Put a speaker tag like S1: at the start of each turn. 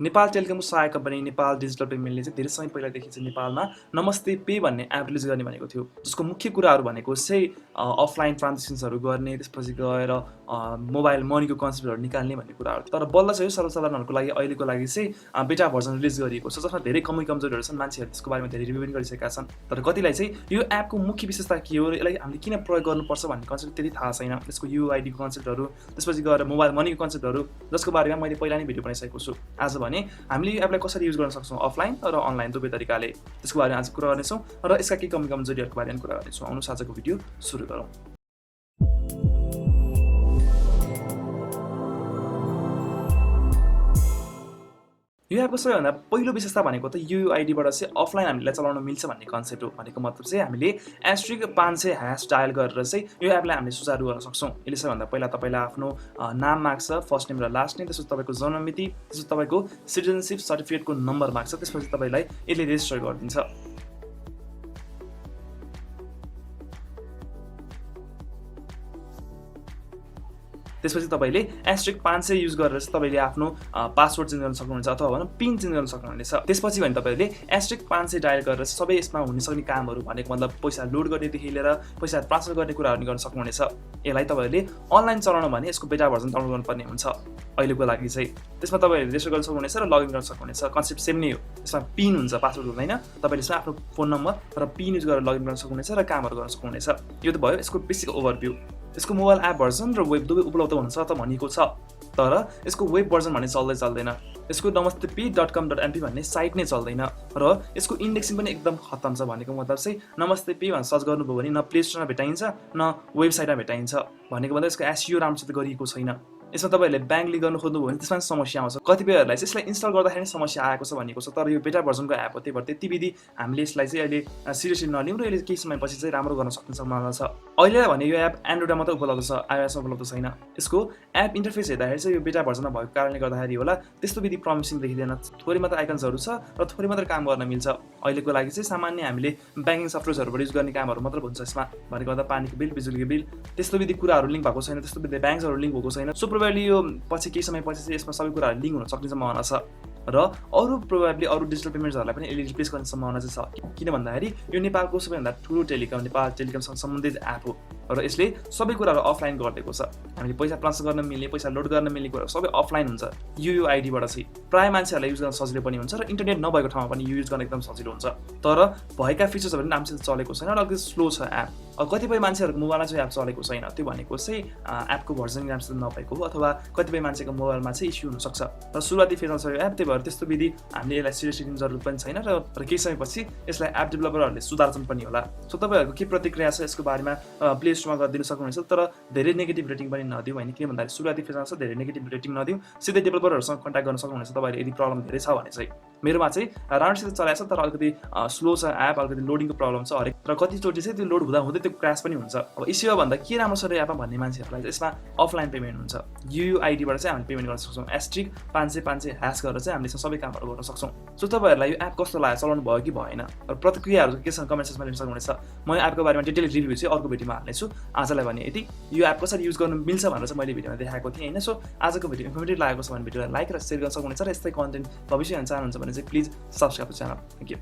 S1: नेपाल टेलिकमको सहायक company Nepal digital पेमेन्टले चाहिँ धेरै समय पहिलादेखि चाहिँ नेपालमा नमस्ते पे भन्ने एप रिलिज गर्ने भनेको थियो, जसको मुख्य कुराहरू भनेको चाहिँ अफलाइन ट्रान्जेक्सन्सहरू गर्ने, त्यसपछि गएर मोबाइल मनीको कन्सेप्टहरू निकाल्ने भन्ने कुराहरू। तर बल्ल चाहिँ सर्वसाधारणहरूको लागि अहिलेको लागि चाहिँ बेटा भर्जन रिलिज गरिएको छ, जसमा धेरै कमजोरीहरू छन्। मान्छेहरू त्यसको बारेमा धेरै रिभ्यू पनि गरिसकेका छन्, तर कतिलाई चाहिँ यो एपको मुख्य विशेषता के हो, यसलाई हामीले किन प्रयोग गर्नुपर्छ भन्ने कन्सेप्ट त्यति थाहा छैन। त्यसको युआइडीको कन्सेप्टहरू, त्यसपछि गएर मोबाइल मनीको कन्सेप्टहरू, जसको बारेमा मैले पहिला नै भिडियो बनाइसकेको छु। आज भने हामीले यो एपलाई कसरी युज गर्न सक्छौँ, अफलाइन र अनलाइन दुवै तरिकाले, त्यसको बारेमा आज कुरा गर्नेछौँ र यसका केही कमजोरीहरूको बारेमा कुरा गर्नेछौँ। आउनुहोस् आजको भिडियो सुरु गरौँ। यो एपको सबैभन्दा पहिलो विशेषता भनेको त युआइडीबाट चाहिँ अफलाइन हामीले चलाउन मिल्छ भन्ने कन्सेप्ट हो। भनेको मतलब चाहिँ हामीले *500# डायल गरेर चाहिँ यो एपलाई हामीले सुचारू गर्न सक्छौँ। यसले सबैभन्दा पहिला तपाईँलाई आफ्नो नाम माग्छ, फर्स्ट नेम र लास्ट नेम, त्यसपछि तपाईँको जन्ममिति, त्यसपछि तपाईँको सिटिजनसिप सर्टिफिकेटको नम्बर माग्छ, त्यसपछि तपाईँलाई यसले रेजिस्टर गरिदिन्छ। त्यसपछि तपाईँले *500 युज गरेर चाहिँ तपाईँले आफ्नो पासवर्ड चेन्ज गर्न सक्नुहुन्छ अथवा भनौँ पिन चेन्ज गर्न सक्नुहुनेछ। त्यसपछि भने तपाईँले *500 डायल गरेर सबै यसमा हुन सक्ने कामहरू भनेको मतलब पैसा लोड गर्नेदेखि लिएर पैसा ट्रान्सफर गर्ने कुराहरू गर्न सक्नुहुनेछ। यसलाई तपाईँहरूले अनलाइन चलाउन भने यसको बेटा भर्जन डाउनलोड गर्नुपर्ने हुन्छ अहिलेको लागि चाहिँ। त्यसमा तपाईँहरूले रेजिस्टर गर्न सक्नुहुनेछ र लगइन गर्न सक्नुहुनेछ। कन्सेप्ट सेम नै हो, यसमा पिन हुन्छ, पासवर्ड हुँदैन। तपाईँले यसमा आफ्नो फोन नम्बर र पिन युज गरेर लगइन गर्न सक्नुहुनेछ र कामहरू गर्न सक्नुहुनेछ। यो त भयो यसको बेसिक ओभरभ्यू। यसको मोबाइल एप भर्जन र वेब दुवै उपलब्ध हुन्छ त भनिएको छ, तर यसको वेब भर्जन भन्ने चल्दैन। यसको namastepe.com.mp भन्ने साइट नै चल्दैन र यसको इन्डेक्सिङ पनि एकदम खतम छ। भनेको मतलब चाहिँ नमस्ते पे भनेर सर्च गर्नुभयो भने न प्ले स्टोरमा भेटाइन्छ न वेबसाइटमा भेटाइन्छ। भनेको मतलब यसको एसइओ राम्रोसित गरिएको छैन। यसमा तपाईँहरूले ब्याङ्क लिङ्क गर्नु खोज्नुभयो भने त्यसमा समस्या आउँछ। कतिपयहरूलाई चाहिँ यसलाई इन्स्टल गर्दाखेरि समस्या आएको छ भनेको छ, तर यो बेटा भर्जनको एप हो, त्यही भएर त्यति विधि हामीले यसलाई चाहिँ अहिले सिरियसली नलिउँ र यसले केही समयपछि चाहिँ राम्रो गर्न सक्ने सम्भावना छ। अहिले भने यो एप एन्ड्रोइडमा मात्रै उपलब्ध छ, आइओएसमा उपलब्ध छैन। यसको एप इन्टरफेस हेर्दाखेरि चाहिँ यो बेटा भर्जनमा भएको कारणले गर्दाखेरि होला त्यस्तो विधि प्रमिसिङ देखिँदैन। थोरै मात्र आइकन्सहरू छ र थोरै मात्र काम गर्न मिल्छ। अहिलेको लागि चाहिँ सामान्य हामीले ब्याङ्किङ सफ्टवेयर्सहरूबाट युज गर्ने कामहरू मात्र हुन्छ यसमा। भनेको भन्दा पानीको बिल, बिजुलीको बिल, त्यस्तो विधि कुराहरू लिङ्क भएको छैन, त्यस्तो विधि ब्याङ्क्सहरू लिङ्क भएको छैन। सो प्रोभाइडली यो पछि केही समयपछि चाहिँ यसमा सबै कुराहरू लिङ्क हुन सक्ने सम्भावना छ र अरू डिजिटल पेमेन्ट्सहरूलाई पनि यसले रिप्लेस गर्ने सम्भावना चाहिँ छ। किन भन्दाखेरि यो नेपालको सबैभन्दा ठुलो टेलिकम, नेपाल टेलिकमसँग सम्बन्धित एप हो र यसले सबै कुराहरू अफलाइन गरिदिएको छ। हामीले पैसा ट्रान्सफर गर्न मिल्ने, पैसा लोड गर्न मिल्ने कुराहरू सबै अफलाइन हुन्छ युआइडीबाट चाहिँ। प्राय मान्छेहरूलाई युज गर्न सजिलो पनि हुन्छ र इन्टरनेट नभएको ठाउँमा पनि युज गर्न एकदम सजिलो हुन्छ। तर भएका फिचर्सहरू पनि राम्रोसित चलेको छैन र अलिकति स्लो छ एप। कतिपय मान्छेहरूको मोबाइलमा चाहिँ एप चलेको छैन, त्यो भनेको चाहिँ एपको भर्जन राम्रोसित नभएको हो अथवा कतिपय मान्छेको मोबाइलमा चाहिँ इस्यु हुनसक्छ र सुरुवाती फेजमा छ यो एप। त्यही भएर त्यस्तो विधि हामीले यसलाई सिरियसली लिने जरुरत पनि छैन र केही समयपछि यसलाई एप डेभलपरहरूले सुधार्छन् पनि होला। सो तपाईँहरूको के प्रतिक्रिया छ यसको बारेमा प्ले स्टोरमा गरिदिन सक्नुहुनेछ, तर धेरै नेगेटिभ रेटिङ पनि नदिउँ होइन। किन भन्दाखेरि सुरुवाती फेजमा छ, धेरै नेगेटिभ रेटिङ नदिउँ, सिधै डेभलपरहरूसँग कन्ट्याक्ट गर्न सक्नुहुनेछ तपाईँहरूले यदि प्रब्लम धेरै छ भने चाहिँ। मेरोमा चाहिँ राम्रोसित चलाएको छ, तर अलिकति स्लो छ एप, अलिकति लोडिङको प्रब्लम छ हरेक, र कतिचोटि चाहिँ त्यो लोड हुँदै त्यो क्रास पनि हुन्छ। अब इस्यु भन्दा के राम्रो छ र एपमा भन्ने मान्छेहरूलाई चाहिँ यसमा अफलाइन पेमेन्ट हुन्छ। युआइडीबाट चाहिँ हामीले पेमेन्ट गर्न सक्छौँ। *500# गरेर चाहिँ हामीले सबै कामहरू गर्न सक्छौँ। सो तपाईँहरूलाई यो एप कस्तो लाग्यो, चलाउनु भयो कि भएन, र प्रतिक्रियाहरू के छ कमेन्ट सेक्सनमा लेख्न सक्नुहुनेछ। म यो एपको बारेमा डिटेल रिभ्यू चाहिँ अर्को भिडियोमा हाल्नेछु। आजलाई भने यति। यो एप कसरी युज गर्नु मिल्छ भनेर चाहिँ मैले भिडियोमा देखाएको थिएँ होइन। सो आजको भिडियो इन्फर्मेटिभ लागेको छ भने भिडियोलाई लाइक र सेयर गर्न सक्नुहुनेछ र यस्तै कन्टेन्ट भविष्यमा चाहनुहुन्छ भने चाहिँ please subscribe the channel. Thank you.